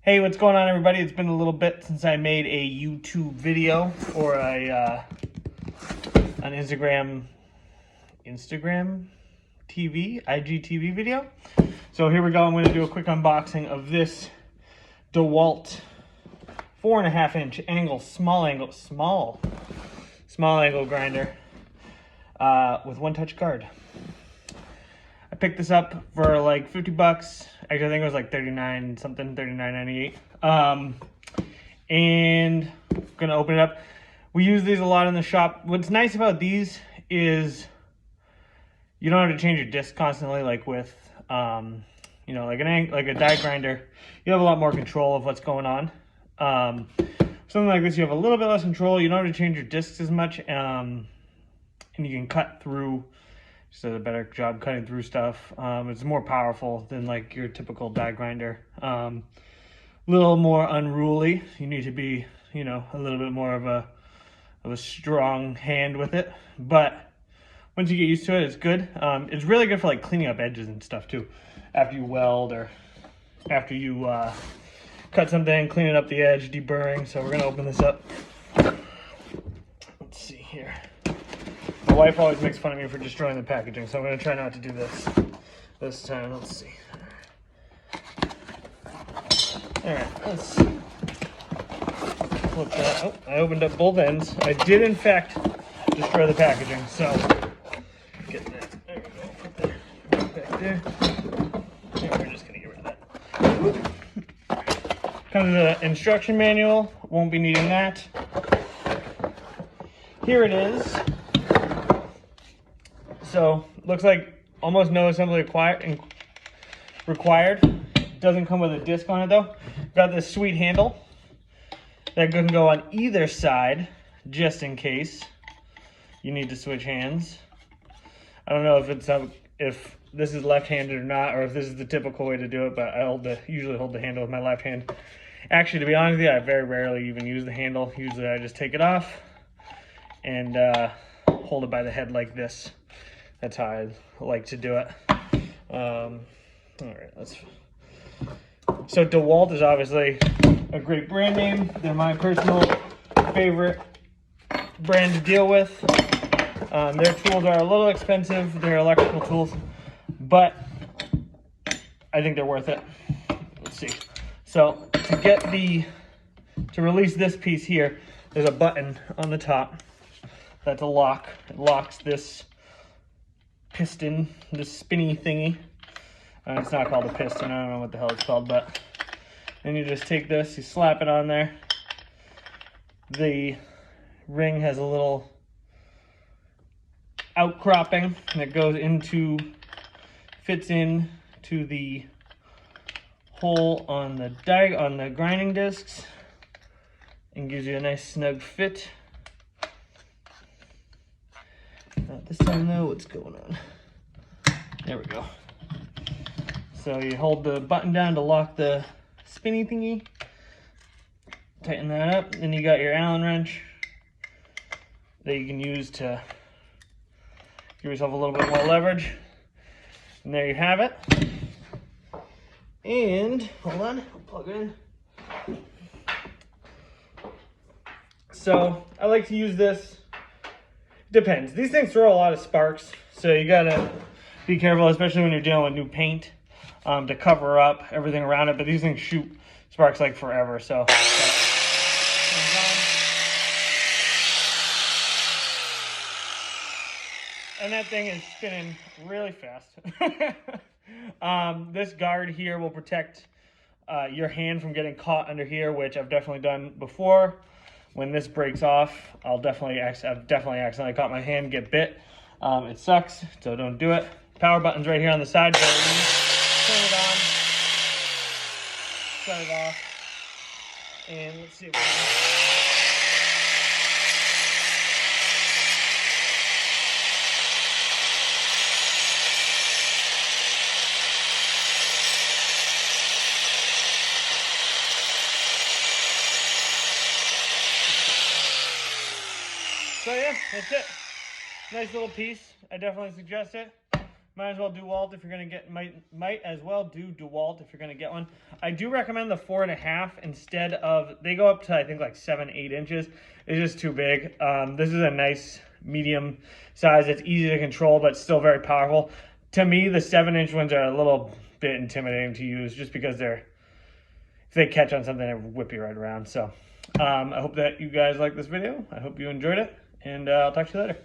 Hey, what's going on, everybody? It's been a little bit since I made a YouTube video or an Instagram TV, IGTV video. So here we go. I'm going to do a quick unboxing of this Dewalt 4.5-inch small angle grinder with one-touch guard. I picked this up for like 50 bucks. Actually, I think it was like 39 something, 39.98. And I'm gonna open it up. We use these a lot in the shop. What's nice about these is you don't have to change your disc constantly, like with like a die grinder. You have a lot more control of what's going on. Something like this, you have a little bit less control. You don't have to change your discs as much, and you can cut through. Just does a better job cutting through stuff. It's more powerful than like your typical die grinder. A little more unruly. You need to be, a little bit more of a strong hand with it. But once you get used to it, it's good. It's really good for like cleaning up edges and stuff too. After you weld or after you cut something, cleaning up the edge, deburring. So we're gonna open this up. Let's see here. My wife always makes fun of me for destroying the packaging, so I'm going to try not to do this time. Let's see. Alright, let's flip that. Oh, I opened up both ends. I did, in fact, destroy the packaging, so get that. There we go. Put that right back there. And we're just going to get rid of that. Comes with an instruction manual. Won't be needing that. Here it is. So, looks like almost no assembly required. Doesn't come with a disc on it though. Got this sweet handle that can go on either side, just in case you need to switch hands. I don't know if this is left-handed or not, or if this is the typical way to do it, but I usually hold the handle with my left hand. Actually, to be honest with you, I very rarely even use the handle. Usually I just take it off and hold it by the head like this. That's how I like to do it. All right, so Dewalt is obviously a great brand name. They're my personal favorite brand to deal with. Their tools are a little expensive. They're electrical tools, but I think they're worth it. Let's see. So to release this piece here, there's a button on the top. That's a lock. It locks this piston, this spinny thingy. It's not called a piston. I don't know what the hell it's called, but then you just take this, you slap it on there. The ring has a little outcropping that fits in to the hole on the grinding discs and gives you a nice snug fit. Not this time though, what's going on? There we go. So you hold the button down to lock the spinny thingy. Tighten that up. Then you got your Allen wrench that you can use to give yourself a little bit more leverage. And there you have it. And, hold on, I'll plug it in. So, I like to use this. Depends. These things throw a lot of sparks, so you gotta be careful, especially when you're dealing with new paint, to cover up everything around it. But these things shoot sparks like forever, so. And that thing is spinning really fast. This guard here will protect your hand from getting caught under here, which I've definitely done before. When this breaks off, I've definitely accidentally caught my hand, get bit. It sucks, so don't do it. Power button's right here on the side. Turn it on, shut it off, and let's see what So yeah, that's it. Nice little piece. I definitely suggest it. Might as well do Dewalt if you're gonna get might as well do Dewalt if you're gonna get one. I do recommend the 4.5 instead of, they go up to I think like 7-8 inches. It's just too big. This is a nice medium size. It's easy to control but still very powerful. To me, the 7-inch ones are a little bit intimidating to use just because they're, if they catch on something, they whip you right around. So I hope that you guys like this video. I hope you enjoyed it, and I'll talk to you later.